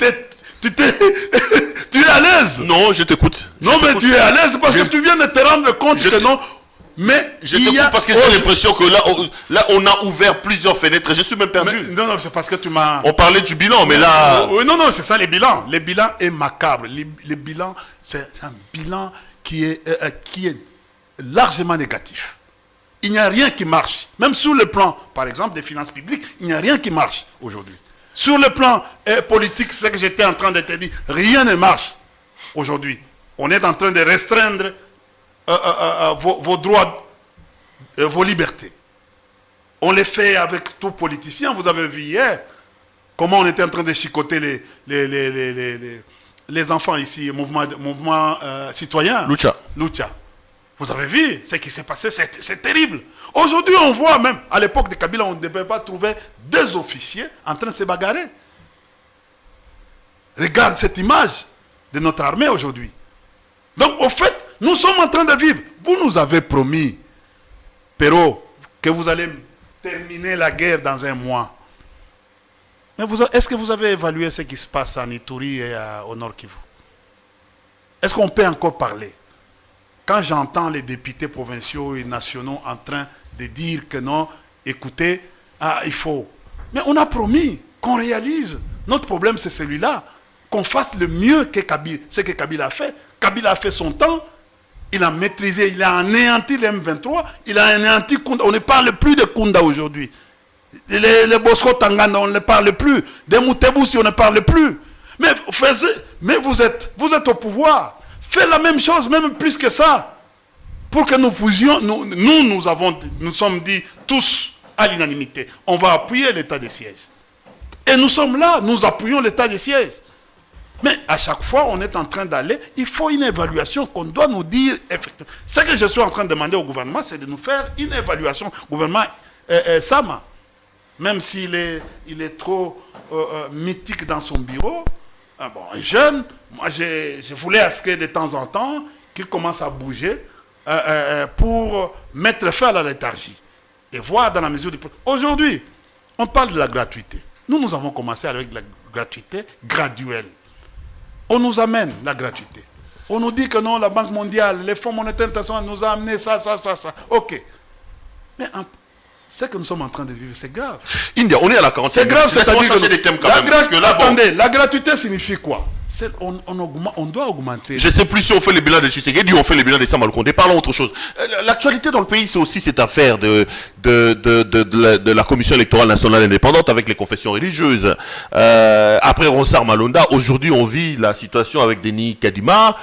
Speaker 3: es à l'aise.
Speaker 2: Non, je t'écoute.
Speaker 3: Non, mais tu es à l'aise parce que tu viens de te rendre compte que non. Mais
Speaker 2: je t'écoute parce que j'ai l'impression que là, on a ouvert plusieurs fenêtres. Je suis même perdu.
Speaker 3: Non, c'est parce que tu m'as...
Speaker 2: On parlait du bilan, mais là...
Speaker 3: Non, c'est ça, les bilans. Les bilans est macabre. Les bilans, c'est un bilan qui est largement négatif. Il n'y a rien qui marche. Même sur le plan, par exemple, des finances publiques, il n'y a rien qui marche aujourd'hui. Sur le plan politique, c'est ce que j'étais en train de te dire. Rien ne marche aujourd'hui. On est en train de restreindre vos droits, vos libertés. On les fait avec tout politicien. Vous avez vu hier comment on était en train de chicoter les enfants ici, mouvement citoyen. Lucha. Vous avez vu ce qui s'est passé, c'est terrible. Aujourd'hui, on voit même, à l'époque de Kabila, on ne devait pas trouver 2 officiers en train de se bagarrer. Regarde cette image de notre armée aujourd'hui. Donc, au fait, nous sommes en train de vivre. Vous nous avez promis, Péro, que vous allez terminer la guerre dans 1 mois. Mais est-ce que vous avez évalué ce qui se passe en Ituri et au Nord Kivu? Est-ce qu'on peut encore parler? Quand j'entends les députés provinciaux et nationaux en train de dire que non, écoutez, il faut. Mais on a promis qu'on réalise. Notre problème, c'est celui-là. Qu'on fasse le mieux que ce que Kabila a fait. Kabila a fait son temps. Il a maîtrisé, il a anéanti les M23. Il a anéanti Kunda. On ne parle plus de Kunda aujourd'hui. Les Bosco Tanganda, on ne parle plus. Des Moutebousi, on ne parle plus. Mais vous êtes au pouvoir. Faites la même chose, même plus que ça. Pour que nous fusions, nous sommes dit tous à l'unanimité. On va appuyer l'état de siège. Et nous sommes là, nous appuyons l'état de siège. Mais à chaque fois, on est en train d'aller, il faut une évaluation qu'on doit nous dire effectivement. Ce que je suis en train de demander au gouvernement, c'est de nous faire une évaluation. Gouvernement Sama, même s'il est trop mythique dans son bureau, jeune, moi je voulais à ce que de temps en temps, qu'il commence à bouger pour mettre fin à la léthargie. Et voir dans la mesure du... Aujourd'hui, on parle de la gratuité. Nous avons commencé avec la gratuité graduelle. On nous amène la gratuité. On nous dit que non, la Banque mondiale, les fonds monétaires internationaux nous ont amené ça. Ok. Mais ce que nous sommes en train de vivre, c'est grave.
Speaker 2: India, on est à la 40e.
Speaker 3: C'est grave, c'est-à-dire
Speaker 2: que des thèmes quand même.
Speaker 3: Attendez, la gratuité signifie quoi? On doit augmenter.
Speaker 2: Je ne sais plus si on fait le bilan de Tshisekedi ou on fait le bilan de Sama Lukonde. Parlons autre chose. L'actualité dans le pays, c'est aussi cette affaire de la Commission électorale nationale indépendante avec les confessions religieuses. Après Ronsard Malonda, aujourd'hui on vit la situation avec Denis Kadima.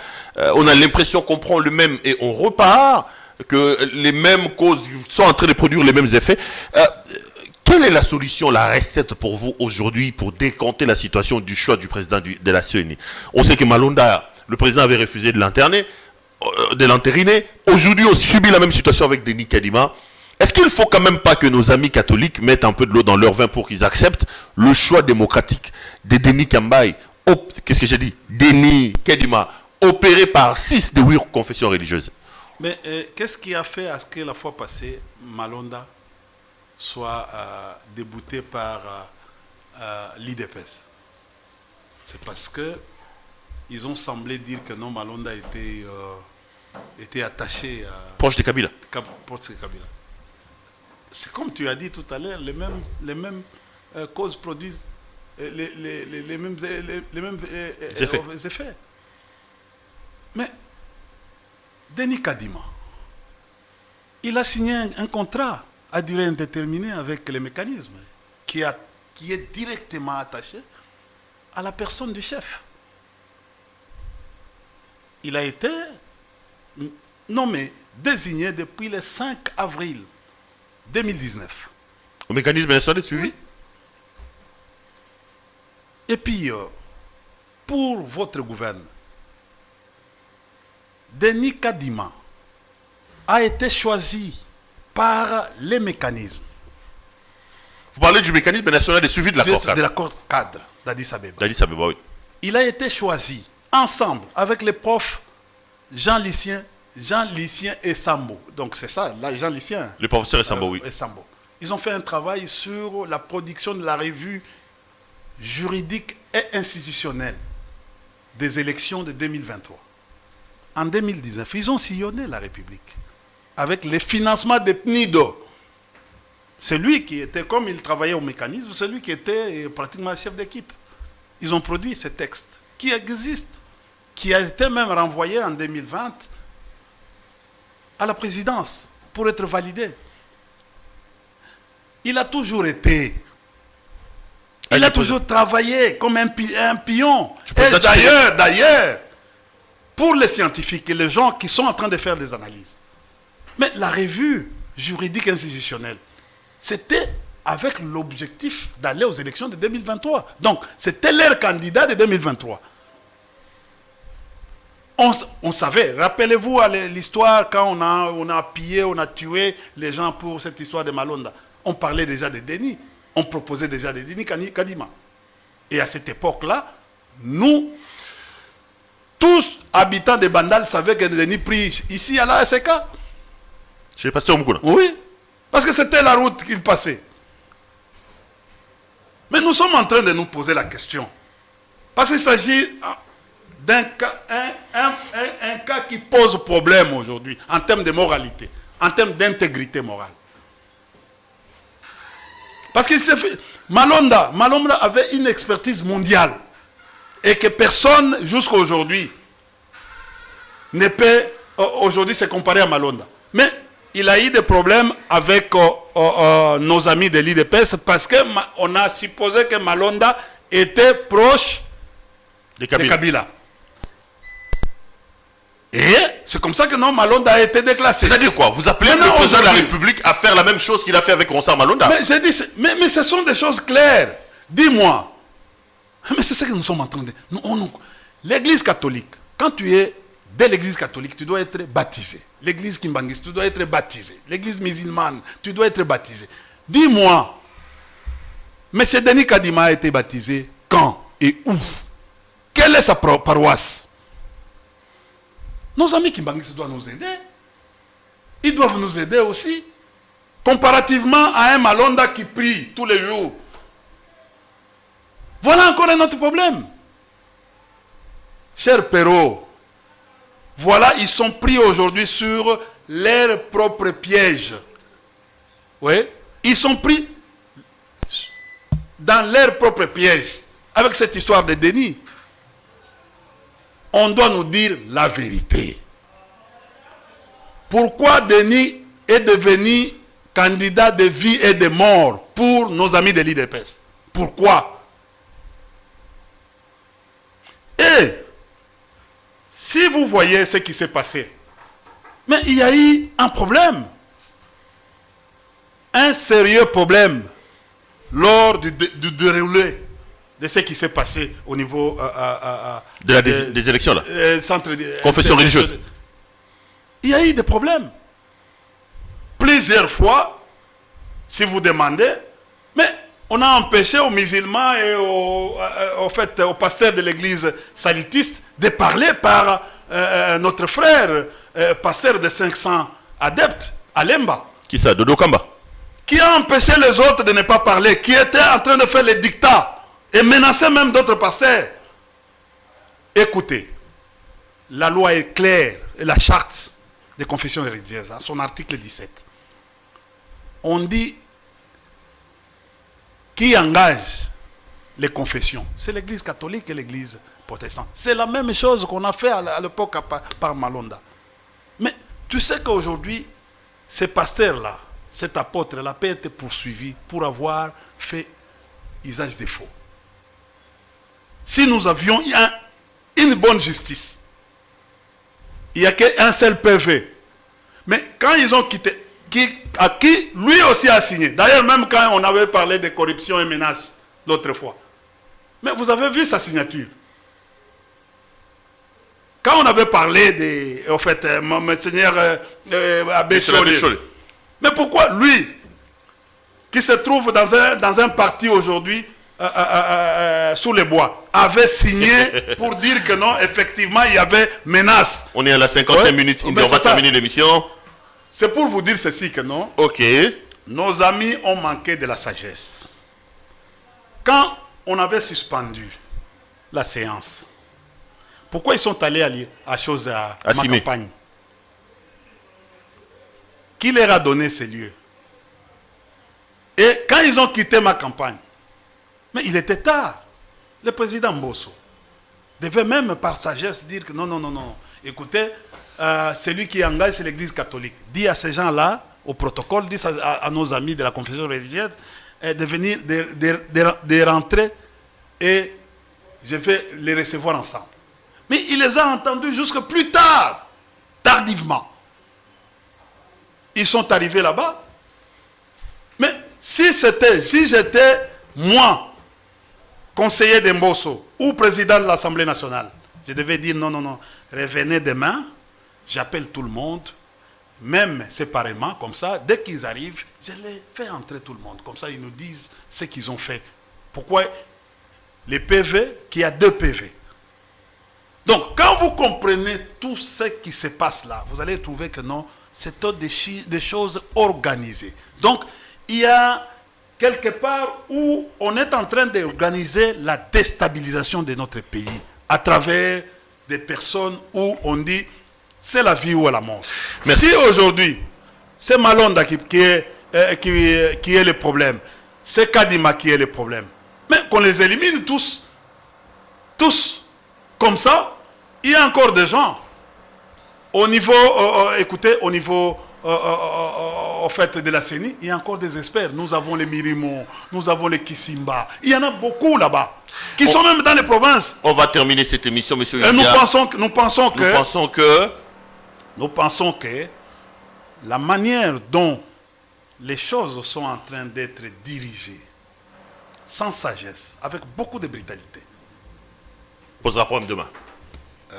Speaker 2: On a l'impression qu'on prend le même et on repart, que les mêmes causes sont en train de produire les mêmes effets. Quelle est la solution, la recette pour vous aujourd'hui pour décanter la situation du choix du président de la CENI? On sait que Malonda, le président avait refusé de l'entériner. Aujourd'hui, on subit la même situation avec Denis Kadima. Est-ce qu'il ne faut quand même pas que nos amis catholiques mettent un peu de l'eau dans leur vin pour qu'ils acceptent le choix démocratique de Denis Kambaye, qu'est-ce que j'ai dit? Denis Kadima, opéré par 6 de 8 confessions religieuses?
Speaker 3: Mais qu'est-ce qui a fait à ce que la fois passée, Malonda soit débouté par l'IDPS? C'est parce que ils ont semblé dire que non, Malonda était attaché à...
Speaker 2: Proche de Kabila.
Speaker 3: Proche de Kabila. C'est comme tu as dit tout à l'heure, les mêmes causes produisent les mêmes effets. Mais Denis Kadima, il a signé un contrat à durée indéterminée avec les mécanismes qui est directement attaché à la personne du chef. Il a été nommé, désigné depuis le 5 avril 2019.
Speaker 2: Au mécanisme national de suivi?
Speaker 3: Et puis, pour votre gouvernement, Denis Kadima a été choisi par les mécanismes
Speaker 2: Vous parlez du mécanisme national de suivi de l'accord
Speaker 3: de
Speaker 2: cadre.
Speaker 3: l'accord cadre d'Addis Abeba.
Speaker 2: D'Addis Abeba, oui.
Speaker 3: Il a été choisi ensemble avec les profs Jean Lycien et Sambo. Donc c'est ça, là, Jean Lycien.
Speaker 2: Le professeur Essambo, oui.
Speaker 3: Et Sambo. Ils ont fait un travail sur la production de la revue juridique et institutionnelle des élections de 2023. En 2019, ils ont sillonné la République avec les financements des PNIDO. C'est lui qui était, comme il travaillait au mécanisme, c'est lui qui était pratiquement chef d'équipe. Ils ont produit ces textes qui existent, qui a été même renvoyé en 2020 à la présidence pour être validé. Il a toujours été. Il a toujours travaillé comme un pion. Et d'ailleurs, pour les scientifiques et les gens qui sont en train de faire des analyses, mais la revue juridique institutionnelle, c'était avec l'objectif d'aller aux élections de 2023. Donc, c'était leur candidat de 2023. On savait, rappelez-vous l'histoire quand on a pillé, on a tué les gens pour cette histoire de Malonda. On parlait déjà de Denis, on proposait déjà de Denis Kadima. Et à cette époque-là, nous, tous habitants de Bandal, savaient que Denis prit ici à la ASK.
Speaker 2: Chez le pasteur Moukouna.
Speaker 3: Oui, parce que c'était la route qu'il passait. Mais nous sommes en train de nous poser la question. Parce qu'il s'agit d'un cas, un cas qui pose problème aujourd'hui, en termes de moralité, en termes d'intégrité morale. Parce qu'il s'est fait... Malonda avait une expertise mondiale. Et que personne, jusqu'à aujourd'hui, ne peut aujourd'hui se comparer à Malonda. Mais il a eu des problèmes avec nos amis de l'IDPS parce qu'on a supposé que Malonda était proche de Kabila. Et c'est comme ça que Malonda a été déclassé.
Speaker 2: C'est-à-dire quoi? Vous appelez le président de la République à faire la même chose qu'il a fait avec Ronsard Malonda?
Speaker 3: Mais j'ai dit, mais ce sont des choses claires. Dis-moi. Mais c'est ça que nous sommes en train de... L'église catholique, quand tu es de l'église catholique, tu dois être baptisé. L'église kimbangiste, tu dois être baptisé. L'église musulmane, tu dois être baptisé. Dis-moi, M. Denis Kadima a été baptisé quand et où? Quelle est sa paroisse? Nos amis kimbangistes doivent nous aider. Ils doivent nous aider aussi. Comparativement à un Malonda qui prie tous les jours. Voilà encore un autre problème. Cher Perrault, voilà, ils sont pris aujourd'hui sur leur propre piège. Oui, ils sont pris dans leur propre piège. Avec cette histoire de Denis, on doit nous dire la vérité. Pourquoi Denis est devenu candidat de vie et de mort pour nos amis de l'IDPS? Pourquoi? Et si vous voyez ce qui s'est passé, mais il y a eu un problème. Un sérieux problème lors du déroulé de ce qui s'est passé au niveau
Speaker 2: des élections là. Confession religieuse.
Speaker 3: Il y a eu des problèmes. Plusieurs fois, si vous demandez, mais on a empêché aux musulmans et aux pasteurs de l'église salutiste de parler par notre frère, pasteur de 500 adeptes, à Lemba.
Speaker 2: Qui ça? Dodo Kamba?
Speaker 3: Qui a empêché les autres de ne pas parler, qui était en train de faire les dictats et menaçait même d'autres pasteurs. Écoutez, la loi est claire, et la charte des confessions religieuses, son article 17. On dit qui engage les confessions, c'est l'église catholique et l'église protestante. C'est la même chose qu'on a fait à l'époque par Malonda. Mais tu sais qu'aujourd'hui, ces pasteurs-là, cet apôtre-là peut être poursuivi pour avoir fait usage des faux. Si nous avions une bonne justice, il n'y a qu'un seul PV. Mais quand ils ont quitté, à qui lui aussi a signé. D'ailleurs, même quand on avait parlé de corruption et menaces l'autre fois. Mais vous avez vu sa signature. Quand on avait parlé de, au fait, Monseigneur Abbé Cholé. Mais pourquoi lui, qui se trouve dans un parti aujourd'hui sous les bois, avait signé pour dire que non, effectivement, il y avait menace.
Speaker 2: On est à la 50e minute, on va terminer l'émission.
Speaker 3: C'est pour vous dire ceci que non.
Speaker 2: Ok.
Speaker 3: Nos amis ont manqué de la sagesse. Quand on avait suspendu la séance, pourquoi ils sont allés à ma campagne? Qui leur a donné ces lieux? Et quand ils ont quitté ma campagne, mais il était tard. Le président Mbosso devait même par sagesse dire que non, non, non, non. Écoutez, celui qui engage, c'est l'Église catholique. Dit à ces gens-là, au protocole, dit à nos amis de la confession religieuse, de venir, de rentrer et je vais les recevoir ensemble. Mais il les a entendus jusque plus tard, tardivement. Ils sont arrivés là-bas. Mais si j'étais moi, conseiller de Mbosso ou président de l'Assemblée nationale, je devais dire non, non, non, revenez demain, j'appelle tout le monde, même séparément, comme ça, dès qu'ils arrivent, je les fais entrer tout le monde. Comme ça, ils nous disent ce qu'ils ont fait. Pourquoi les PV, qu'il y a 2 PV. Donc, quand vous comprenez tout ce qui se passe là, vous allez trouver que non, c'est des choses organisées. Donc, il y a quelque part où on est en train d'organiser la déstabilisation de notre pays à travers des personnes où on dit c'est la vie ou la mort. Merci. Si aujourd'hui, c'est Malonda qui est le problème, c'est Kadima qui est le problème, mais qu'on les élimine tous, comme ça, il y a encore des gens au niveau, écoutez, au niveau au fait de la CENI, il y a encore des experts. Nous avons les Mirimo, nous avons les Kisimba. Il y en a beaucoup là-bas, qui sont même dans les provinces.
Speaker 2: On va terminer cette émission, monsieur.
Speaker 3: Et nous pensons que la manière dont les choses sont en train d'être dirigées, sans sagesse, avec beaucoup de brutalité,
Speaker 2: posera problème demain.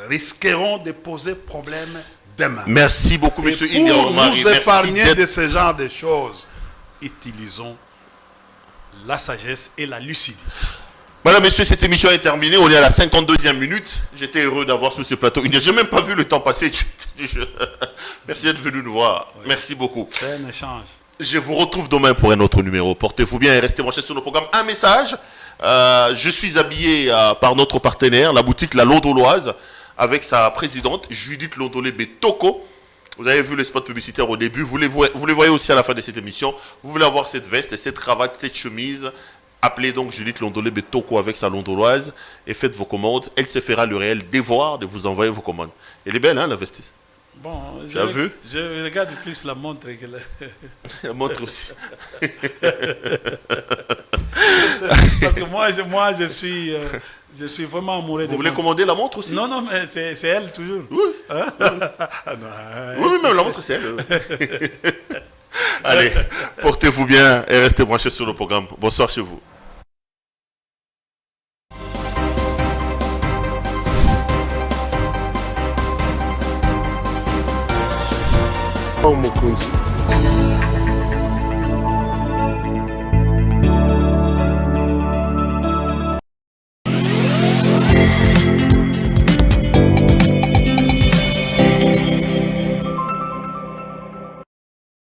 Speaker 3: Risqueront de poser problème demain.
Speaker 2: Merci beaucoup, monsieur
Speaker 3: Pour nous épargner de ce genre de choses, utilisons la sagesse et la lucidité.
Speaker 2: Madame, messieurs, cette émission est terminée. On est à la 52e minute. J'étais heureux d'avoir sur ce plateau. Je n'ai même pas vu le temps passer. Merci d'être venu nous voir. Oui. Merci beaucoup.
Speaker 3: C'est un échange.
Speaker 2: Je vous retrouve demain pour un autre numéro. Portez-vous bien et restez branchés sur nos programmes. Un message. Je suis habillé par notre partenaire, la boutique La Londoloise, avec sa présidente, Judith Londolé-Betoko. Vous avez vu les spots publicitaires au début. Vous les voyez aussi à la fin de cette émission. Vous voulez avoir cette veste, cette cravate, cette chemise. Appelez donc Judith Londolé-Betoko avec sa Londoloise et faites vos commandes. Elle se fera le réel devoir de vous envoyer vos commandes. Elle est belle, hein, la veste?
Speaker 3: Bon,
Speaker 2: tu as vu?
Speaker 3: Je regarde plus la montre que
Speaker 2: la montre aussi.
Speaker 3: Parce que moi je suis vraiment amoureux de.
Speaker 2: Vous voulez commander la montre aussi?
Speaker 3: Non, non, mais c'est elle toujours.
Speaker 2: Oui.
Speaker 3: Hein?
Speaker 2: Oui, même la montre, c'est elle. Allez, portez-vous bien et restez branchés sur le programme. Bonsoir chez vous.
Speaker 1: Mukunzi.